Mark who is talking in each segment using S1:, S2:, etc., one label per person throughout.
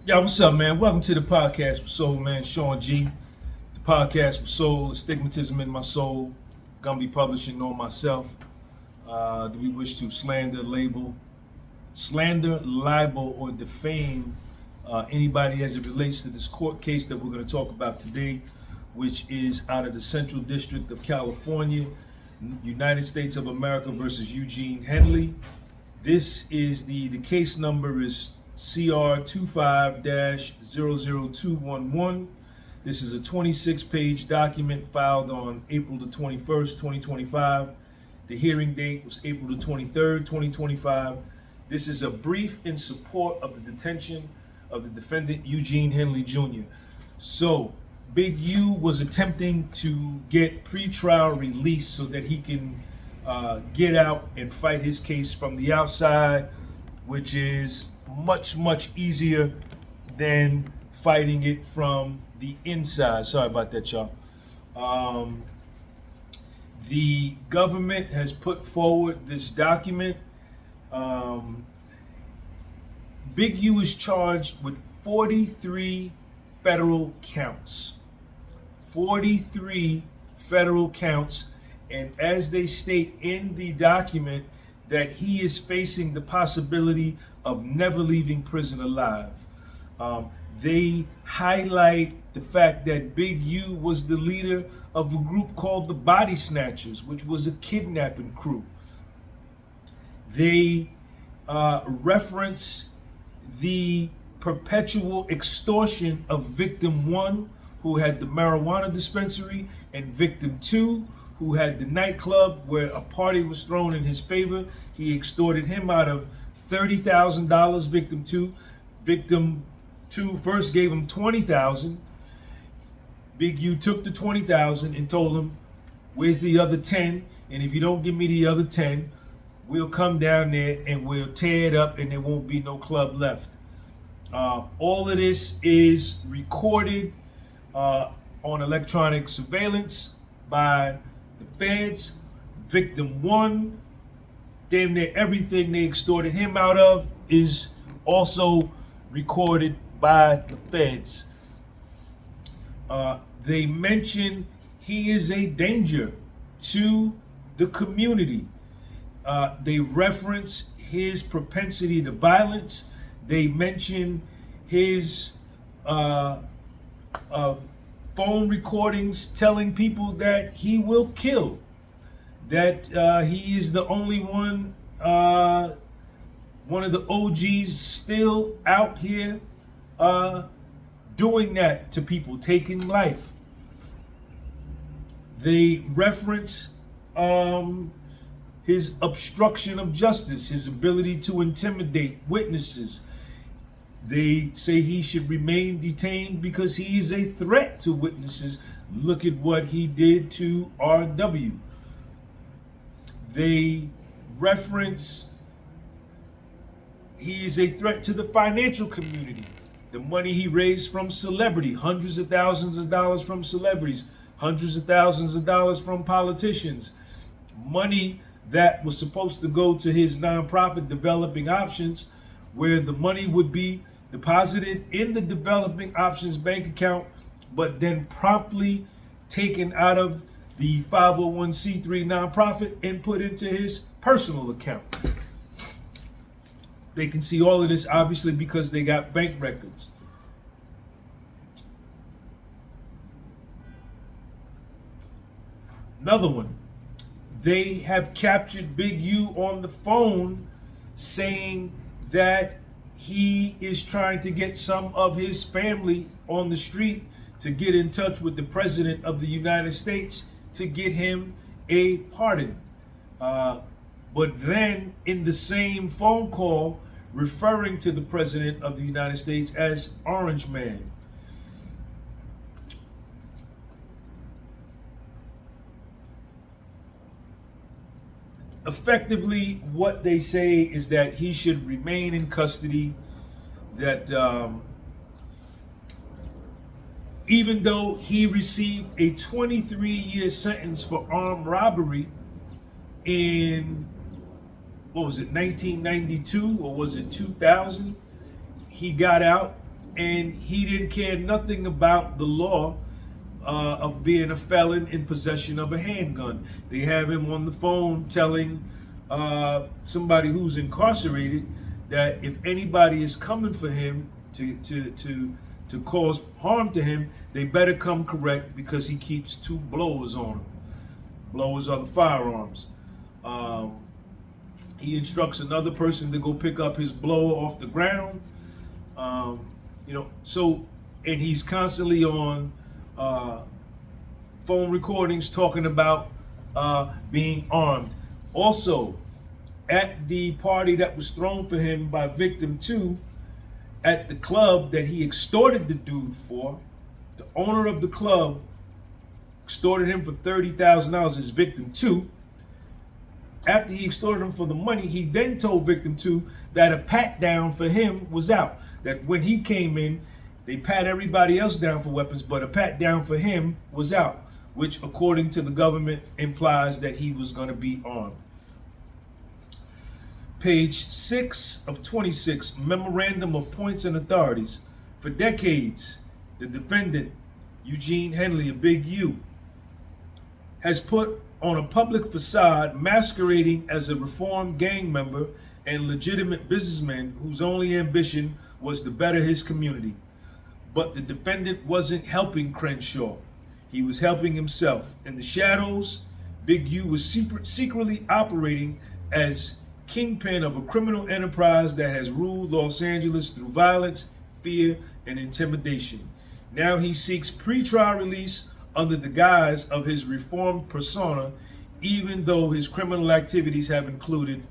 S1: Yo, what's up, man? Welcome to the podcast with Soul, man. Sean G. The podcast with Soul, Astigmatism in My Soul. Gonna be publishing on myself. Do we wish to slander, libel, or defame anybody as it relates to this court case that we're going to talk about today, which is out of the Central District of California, United States of America versus Eugene Henley. This is the case number is CR 25-00211. This is a 26-page document filed on April the 21st, 2025. The hearing date was April the 23rd, 2025. This is a brief in support of the detention of the defendant Eugene Henley Jr. So, Big U was attempting to get pretrial release so that he can get out and fight his case from the outside, which is much easier than fighting it from the inside. Sorry about that, y'all. The government has put forward this document. Big U is charged with 43 federal counts. 43 federal counts. And as they state in the document, that he is facing the possibility of never leaving prison alive. They highlight the fact that Big U was the leader of a group called the Body Snatchers, which was a kidnapping crew. They reference the perpetual extortion of victim 1, who had the marijuana dispensary, and victim 2, who had the nightclub where a party was thrown in his favor. He extorted him out of $30,000, victim 2. Victim 2 first gave him $20,000. Big U took the $20,000 and told him, where's the other 10? And if you don't give me the other 10, we'll come down there and we'll tear it up and there won't be no club left. All of this is recorded on electronic surveillance by the feds. Victim 1, damn near everything they extorted him out of is also recorded by the feds. They mention he is a danger to the community. They reference his propensity to violence. They mention his phone recordings telling people that he will kill, that he is the only one of the OGs still out here doing that to people, taking life. They reference his obstruction of justice, his ability to intimidate witnesses. They say he should remain detained because he is a threat to witnesses. Look at what he did to RW. They reference he is a threat to the financial community. The money he raised from celebrity, hundreds of thousands of dollars from celebrities, hundreds of thousands of dollars from politicians, money that was supposed to go to his nonprofit Developing Options, where the money would be deposited in the Developing Options bank account, but then promptly taken out of the 501c3 nonprofit and put into his personal account. They can see all of this obviously because they got bank records. Another one, they have captured Big U on the phone saying that he is trying to get some of his family on the street to get in touch with the President of the United States to get him a pardon. But then in the same phone call, referring to the President of the United States as Orange Man. Effectively, what they say is that he should remain in custody, that even though he received a 23-year sentence for armed robbery in, what was it, 1992 or was it 2000, he got out and he didn't care nothing about the law of being a felon in possession of a handgun. They have him on the phone telling somebody who's incarcerated that if anybody is coming for him to cause harm to him, they better come correct because he keeps 2 blowers on him. Blowers are the firearms. He instructs another person to go pick up his blower off the ground. So, and he's constantly on phone recordings talking about being armed. Also, at the party that was thrown for him by victim 2, at the club that he extorted the dude for, the owner of the club extorted him for $30,000 as victim 2. After he extorted him for the money, he then told victim 2 that a pat down for him was out. That when he came in, they pat everybody else down for weapons, but a pat down for him was out, which according to the government implies that he was going to be armed. Page 6 of 26, Memorandum of Points and Authorities. For decades, the defendant, Eugene Henley, a Big U, has put on a public facade masquerading as a reformed gang member and legitimate businessman whose only ambition was to better his community. But the defendant wasn't helping Crenshaw. He was helping himself. In the shadows, Big U was secretly operating as kingpin of a criminal enterprise that has ruled Los Angeles through violence, fear, and intimidation. Now he seeks pretrial release under the guise of his reformed persona, even though his criminal activities have included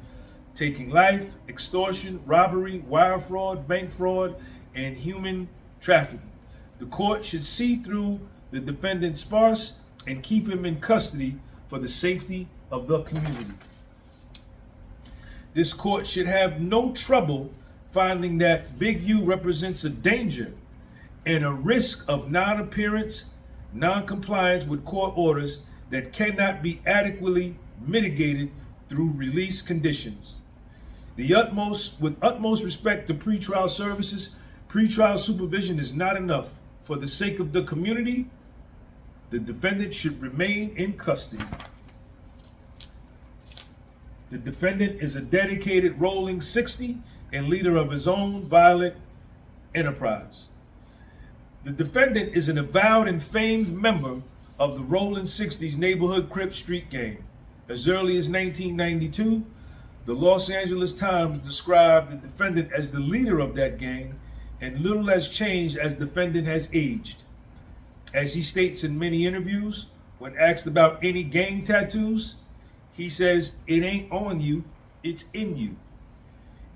S1: taking life, extortion, robbery, wire fraud, bank fraud, and human trafficking. The court should see through the defendant's farce and keep him in custody for the safety of the community. This court should have no trouble finding that Big U represents a danger and a risk of non-appearance, non-compliance with court orders that cannot be adequately mitigated through release conditions. With utmost respect to pretrial services, pretrial supervision is not enough. For the sake of the community, the defendant should remain in custody. The defendant is a dedicated rolling 60 and leader of his own violent enterprise. The defendant is an avowed and famed member of the Rolling 60s neighborhood Crip street gang. As early as 1992, the Los Angeles Times described the defendant as the leader of that gang, and little has changed as defendant has aged. As he states in many interviews, when asked about any gang tattoos, he says, "It ain't on you, it's in you."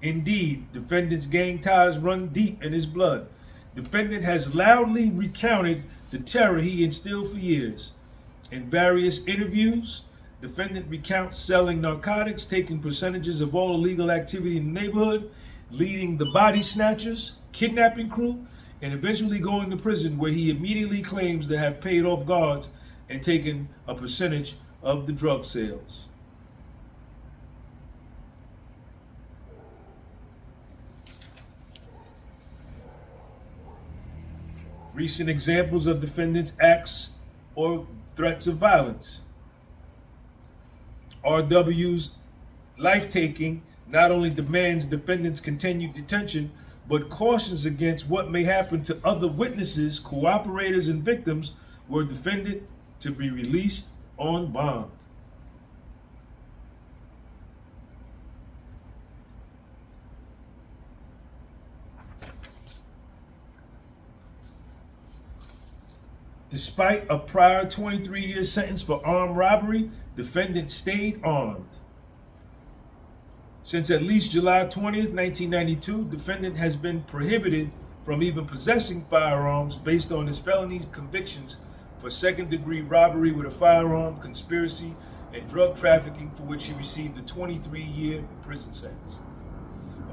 S1: Indeed, defendant's gang ties run deep in his blood. Defendant has loudly recounted the terror he instilled for years. In various interviews, defendant recounts selling narcotics, taking percentages of all illegal activity in the neighborhood, leading the body snatchers, kidnapping crew, and eventually going to prison where he immediately claims to have paid off guards and taken a percentage of the drug sales. Recent examples of defendants' acts or threats of violence. RW's life-taking not only demands defendants' continued detention, but cautions against what may happen to other witnesses, cooperators, and victims were defended to be released on bond. Despite a prior 23-year sentence for armed robbery, defendant stayed armed. Since at least July 20th, 1992, defendant has been prohibited from even possessing firearms based on his felony convictions for second-degree robbery with a firearm, conspiracy, and drug trafficking, for which he received a 23-year prison sentence.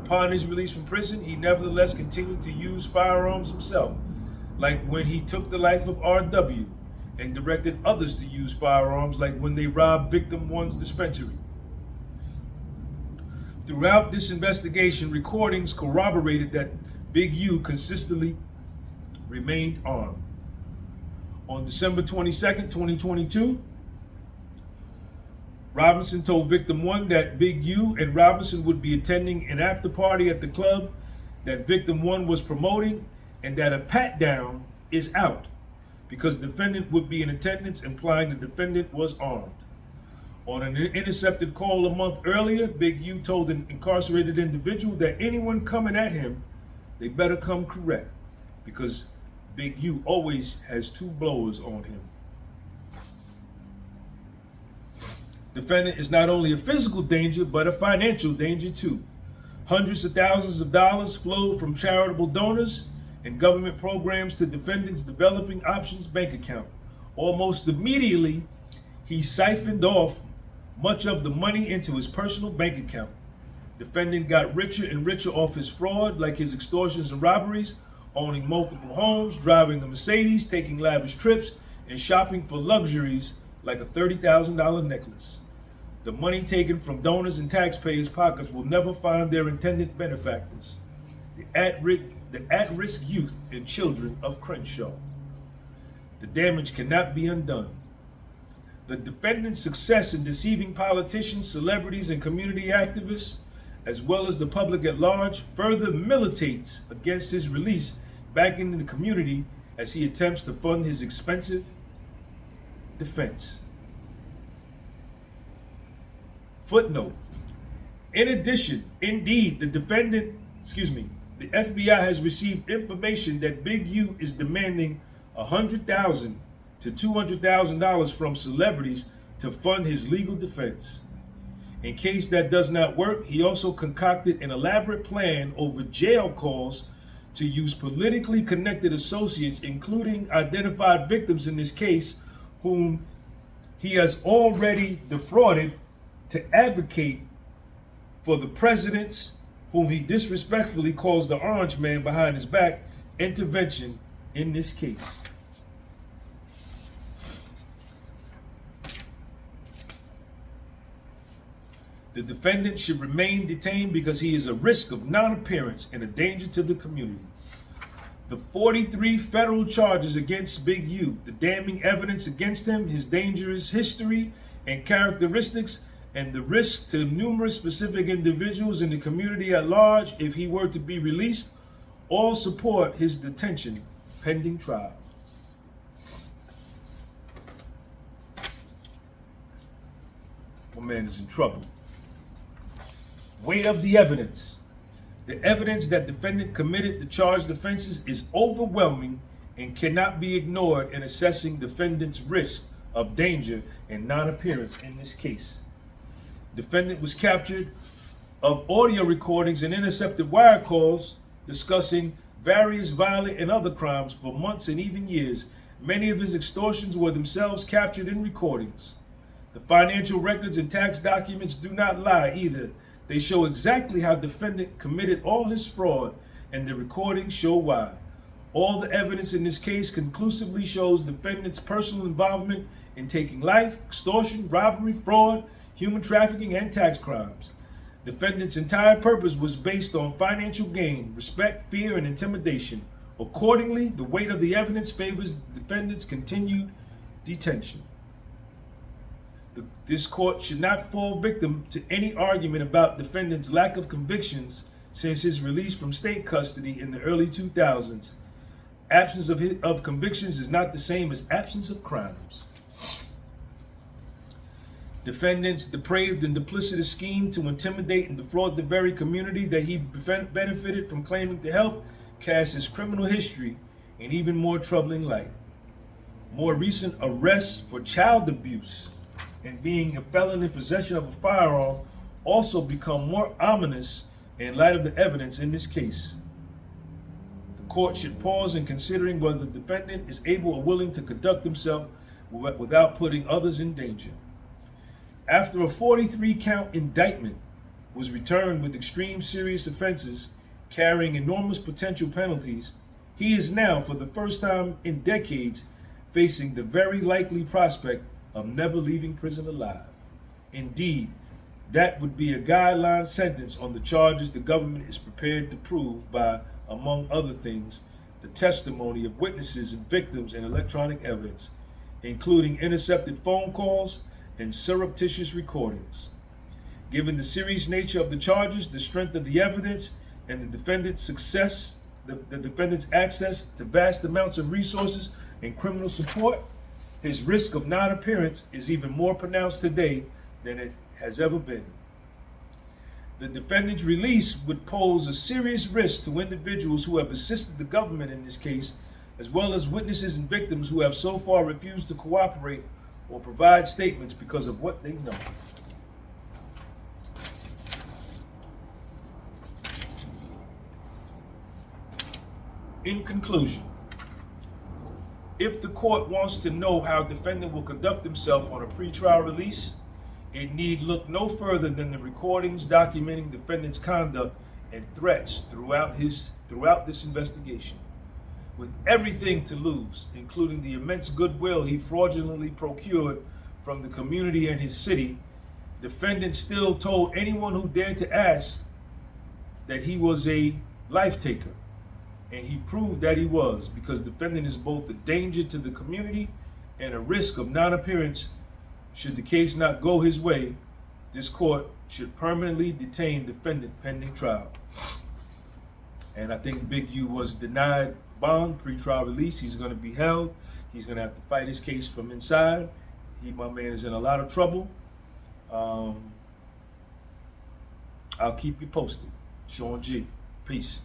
S1: Upon his release from prison, he nevertheless continued to use firearms himself, like when he took the life of RW and directed others to use firearms, like when they robbed victim one's dispensary. Throughout this investigation, recordings corroborated that Big U consistently remained armed. On December 22nd, 2022, Robinson told victim 1 that Big U and Robinson would be attending an after party at the club that victim 1 was promoting, and that a pat down is out because defendant would be in attendance, implying the defendant was armed. On an intercepted call a month earlier, Big U told an incarcerated individual that anyone coming at him, they better come correct, because Big U always has 2 blowers on him. Defendant is not only a physical danger, but a financial danger too. Hundreds of thousands of dollars flowed from charitable donors and government programs to defendant's developing options bank account. Almost immediately, he siphoned off much of the money into his personal bank account. Defendant got richer and richer off his fraud, like his extortions and robberies, owning multiple homes, driving a Mercedes, taking lavish trips, and shopping for luxuries like a $30,000 necklace. The money taken from donors and taxpayers' pockets will never find their intended benefactors, the at-risk youth and children of Crenshaw. The damage cannot be undone. The defendant's success in deceiving politicians, celebrities, and community activists, as well as the public at large, further militates against his release back into the community as he attempts to fund his expensive defense. Footnote. In addition, indeed, the FBI has received information that Big U is demanding $100,000 to $200,000 from celebrities to fund his legal defense. In case that does not work, he also concocted an elaborate plan over jail calls to use politically connected associates, including identified victims in this case, whom he has already defrauded, to advocate for the president's, whom he disrespectfully calls the Orange Man behind his back, intervention in this case. The defendant should remain detained because he is a risk of non-appearance and a danger to the community. The 43 federal charges against Big U, the damning evidence against him, his dangerous history and characteristics, and the risk to numerous specific individuals in the community at large if he were to be released, all support his detention pending trial. My man is in trouble. Weight of the evidence. The evidence that defendant committed the charged offenses is overwhelming and cannot be ignored in assessing defendant's risk of danger and non-appearance in this case. Defendant was captured of audio recordings and intercepted wire calls discussing various violent and other crimes for months and even years. Many of his extortions were themselves captured in recordings. The financial records and tax documents do not lie either. They show exactly how defendant committed all his fraud, and the recordings show why. All the evidence in this case conclusively shows defendant's personal involvement in taking life, extortion, robbery, fraud, human trafficking, and tax crimes. Defendant's entire purpose was based on financial gain, respect, fear, and intimidation. Accordingly, the weight of the evidence favors defendant's continued detention. This court should not fall victim to any argument about defendant's lack of convictions since his release from state custody in the early 2000s. Absence of convictions is not the same as absence of crimes. Defendant's depraved and duplicitous scheme to intimidate and defraud the very community that he benefited from claiming to help casts his criminal history in even more troubling light. More recent arrests for child abuse and being a felon in possession of a firearm also become more ominous in light of the evidence in this case. The court should pause in considering whether the defendant is able or willing to conduct himself without putting others in danger. After a 43-count indictment was returned with extreme serious offenses carrying enormous potential penalties, he is now, for the first time in decades, facing the very likely prospect of never leaving prison alive. Indeed, that would be a guideline sentence on the charges the government is prepared to prove by, among other things, the testimony of witnesses and victims and electronic evidence, including intercepted phone calls and surreptitious recordings. Given the serious nature of the charges, the strength of the evidence, and the defendant's access to vast amounts of resources and criminal support, his risk of non-appearance is even more pronounced today than it has ever been. The defendant's release would pose a serious risk to individuals who have assisted the government in this case, as well as witnesses and victims who have so far refused to cooperate or provide statements because of what they know. In conclusion, if the court wants to know how defendant will conduct himself on a pretrial release, it need look no further than the recordings documenting defendant's conduct and threats throughout this investigation. With everything to lose, including the immense goodwill he fraudulently procured from the community and his city, defendant still told anyone who dared to ask that he was a life taker. And he proved that he was, because defendant is both a danger to the community and a risk of non-appearance. Should the case not go his way, this court should permanently detain defendant pending trial. And I think Big U was denied bond, pre-trial release. He's going to be held. He's going to have to fight his case from inside. My man is in a lot of trouble. I'll keep you posted. Sean G. Peace.